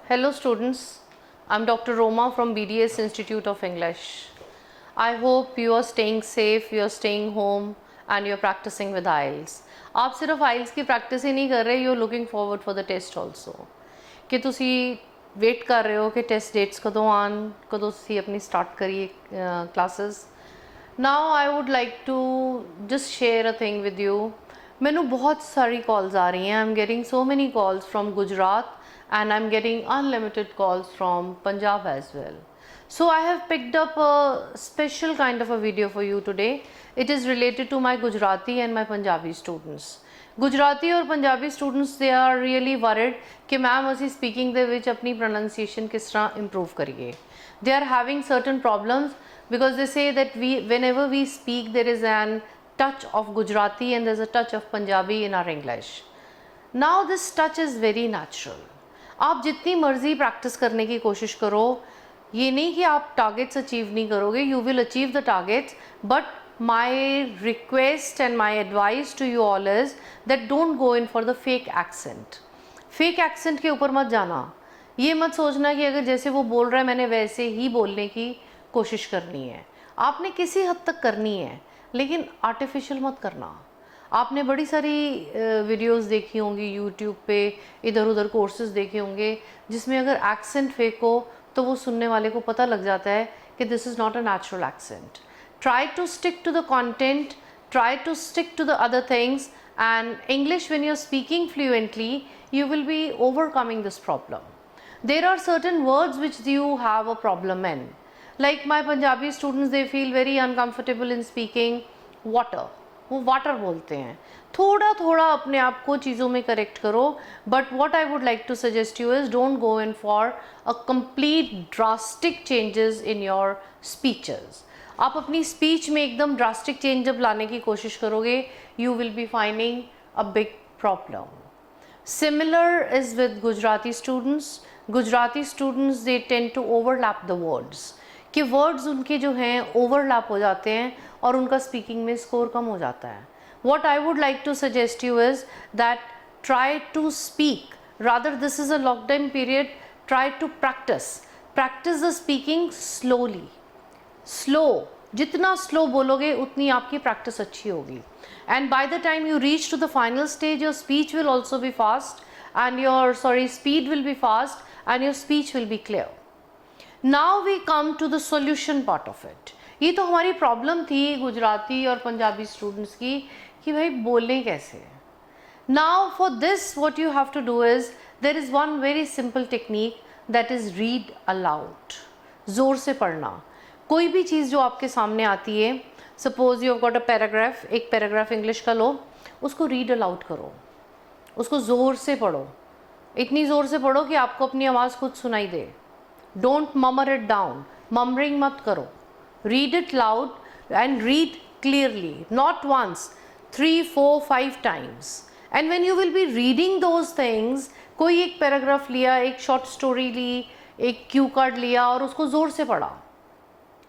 Hello students, I'm Dr. Roma from BDS Institute of English. I hope you are staying safe, you are staying home and you are practicing with IELTS. आप सिर्फ IELTS की practice ही नहीं कर रहे, you are looking forward for the test also. कि ਤੁਸੀਂ wait कर रहे हो कि टेस्ट डेट्स कदों आन, कदों ਤੁਸੀਂ अपनी स्टार्ट करिए classes. Now I would like to just share a thing with you. मैनू बहुत सारी कॉल्स आ रही हैं. I am getting so many calls from Gujarat and I'm getting unlimited calls from Punjab as well. So I have picked up a special kind of a video for you today. It is related to my Gujarati and my Punjabi students. Gujarati और Punjabi students they are really worried कि ma'am ਅਸੀਂ speaking ਦੇ ਵਿੱਚ अपनी pronunciation किस तर੍ਹਾਂ improve करिए. They are having certain problems because they say that whenever we speak there is an touch of Gujarati and there is a touch of Punjabi in our English. Now this touch is very natural. आप जितनी मर्ज़ी practice करने की कोशिश करो, ये नहीं कि आप टारगेट्स अचीव नहीं करोगे, you will achieve the targets, but my request and my advice to you all is that don't go in for the fake accent. Fake accent के ऊपर मत जाना. ये मत सोचना कि अगर जैसे वो बोल रहा है मैंने वैसे ही बोलने की कोशिश करनी है. आपने किसी हद तक करनी है, लेकिन आर्टिफिशियल मत करना. आपने बड़ी सारी वीडियोस देखी होंगी यूट्यूब पे, इधर उधर कोर्सेज देखे होंगे जिसमें अगर एक्सेंट फेक हो तो वो सुनने वाले को पता लग जाता है कि this is not a natural accent. Try to stick to the content, try to stick to the other things, and English when you are speaking fluently you will be overcoming this problem. There are certain words which you have a problem in. Like my Punjabi students, they feel very uncomfortable in speaking water. वो water बोलते हैं. थोड़ा थोड़ा अपने आप को चीज़ों में करेक्ट करो. But what I would like to suggest you is don't go in for a complete drastic changes in your speeches. आप अपनी स्पीच में एकदम ड्रास्टिक चेंज जब लाने की कोशिश करोगे, you will be finding a big problem. Similar is with Gujarati students. Gujarati students they tend to overlap the words, कि वर्ड्स उनके जो हैं ओवरलैप हो जाते हैं और उनका स्पीकिंग में स्कोर कम हो जाता है. What I would like to suggest you is that try to speak, rather this is a lockdown period, try to practice the speaking slowly. Slow, जितना स्लो बोलोगे उतनी आपकी प्रैक्टिस अच्छी होगी. And by the time you reach to the final stage your speech will also be fast and your speed will be fast and your speech will be clear. Now we come to the solution part of it. ये तो हमारी problem थी गुजराती और Punjabi students की कि भाई बोलें कैसे. Now for this what you have to do is there is one very simple technique that is read aloud. ज़ोर से पढ़ना. कोई भी चीज़ जो आपके सामने आती है, suppose you have got a paragraph, एक पैराग्राफ इंग्लिश का लो, उसको रीड अलाउड करो, उसको ज़ोर से पढ़ो. इतनी ज़ोर से पढ़ो कि आपको अपनी आवाज़ खुद सुनाई दे. डोंट ममर इट डाउन, ममरिंग मत करो. Read it loud and read clearly, not once, 3, 4, 5 times. And when you will be reading those things, कोई एक पैराग्राफ लिया, एक शॉर्ट स्टोरी ली, एक क्यू कार्ड लिया और उसको ज़ोर से पढ़ा.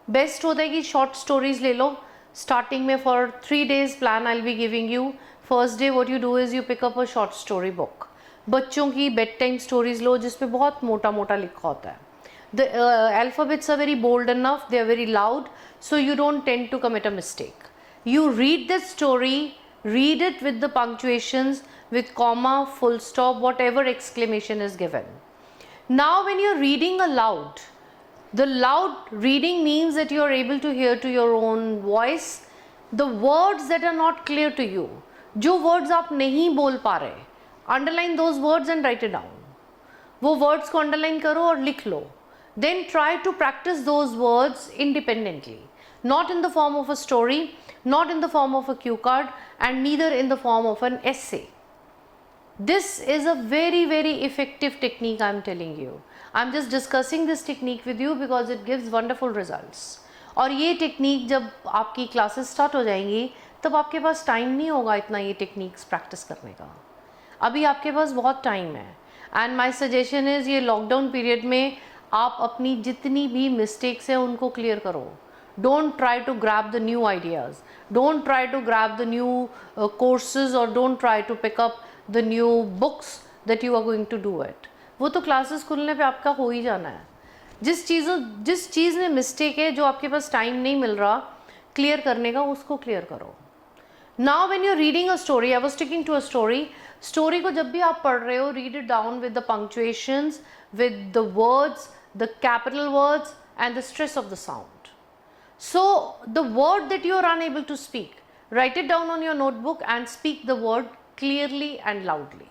बेस्ट होता है कि शॉर्ट स्टोरीज ले लो. स्टार्टिंग में for 3 days plan I will be giving you. First day what you do is you pick up a short story book. बच्चों की बेड टाइम स्टोरीज लो जिसपे बहुत मोटा मोटा लिखा होता है. The alphabets are very bold enough, they are very loud, so you don't tend to commit a mistake. You read the story, read it with the punctuations, with comma, full stop, whatever exclamation is given. Now when you're reading aloud, the loud reading means that you are able to hear to your own voice the words that are not clear to you. जो words आप नहीं बोल पा रहे, underline those words and write it down. वो words को underline करो और लिख लो. Then try to practice those words independently, not in the form of a story, not in the form of a cue card, and neither in the form of an essay. This is a very very effective technique, I am telling you. I am just discussing this technique with you because it gives wonderful results. और ये technique जब आपकी classes start हो जाएंगी तब आपके पास time नहीं होगा इतना ये टेक्निक्स प्रैक्टिस करने का. अभी आपके पास बहुत टाइम है. एंड माई सजेशन इज़ ये लॉकडाउन पीरियड में आप अपनी जितनी भी मिस्टेक्स हैं उनको क्लियर करो. Don't try to grab the new ideas, don't try to grab the new courses और don't try to pick up the new books that you are going to do it. वो तो classes खुलने पे आपका हो ही जाना है। जिस चीज़ में मिस्टेक है, जो आपके पास टाइम नहीं मिल रहा क्लियर करने का, उसको क्लियर करो। Now when you are reading a story, I was sticking to a story को जब भी आप पढ़ रहे हो, read it down with the punctuations, with the words, the capital words and the stress of the sound. So the word that you are unable to speak, write it down on your notebook and speak the word clearly and loudly.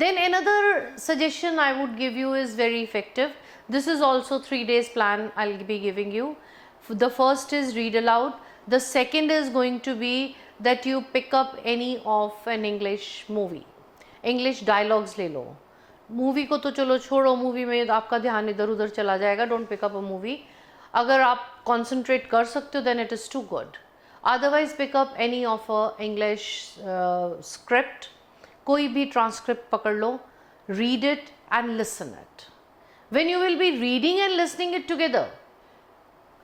Then another suggestion I would give you is very effective. This is also 3 days plan I'll be giving you. The first is read aloud. The second is going to be that you pick up any of an English movie. English dialogues ले लो. Movie को तो चलो छोड़ो, movie में आपका ध्यान इधर उधर चला जाएगा. Don't pick up a movie. अगर आप कॉन्सेंट्रेट कर सकते हो then it is too good. Otherwise pick up any of a English script. कोई भी ट्रांसक्रिप्ट पकड़ लो, read it and listen it. When you will be reading and listening it together,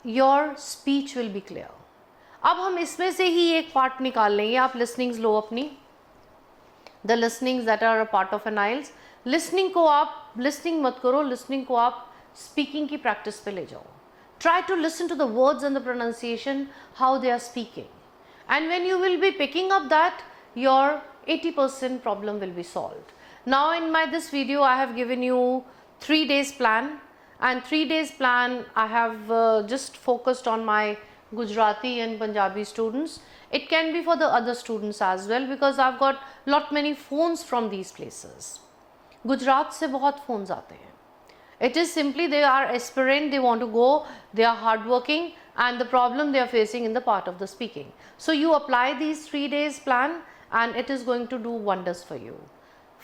your speech will be clear. अब हम इसमें से ही एक part निकाल लेंगे. आप लिसनिंग्स लो अपनी, the listenings that are a part of an IELTS. Listening को आप लिसनिंग मत करो, लिसनिंग को आप स्पीकिंग की प्रैक्टिस पे ले जाओ. Try to listen to the words and the pronunciation, how they are speaking. And when you will be picking up that, your 80% problem will be solved. Now in this video, I have given you 3 days plan, and 3 days plan I have just focused on my Gujarati and Punjabi students. It can be for the other students as well, because I've got lot many phones from these places. Gujarat से बहुत phones आते हैं. It is simply they are aspirant, they want to go, they are hardworking, and the problem they are facing in the part of the speaking. So you apply these 3 days plan and it is going to do wonders for you.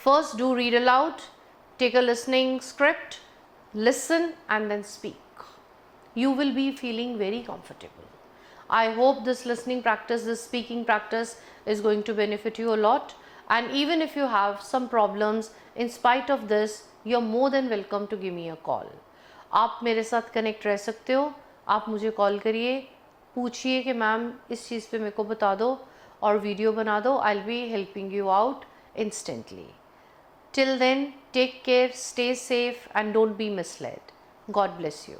First, do read aloud, take a listening script, listen and then speak. You will be feeling very comfortable. I hope this listening practice, this speaking practice is going to benefit you a lot. And even if you have some problems, in spite of this, you are more than welcome to give me a call. आप मेरे साथ connect रह सकते हो. आप मुझे call करिए, पूछिए कि मैम इस चीज़ पे मेरे को बता दो और वीडियो बना दो. I will be helping you out instantly. Till then, take care, stay safe and don't be misled. God bless you.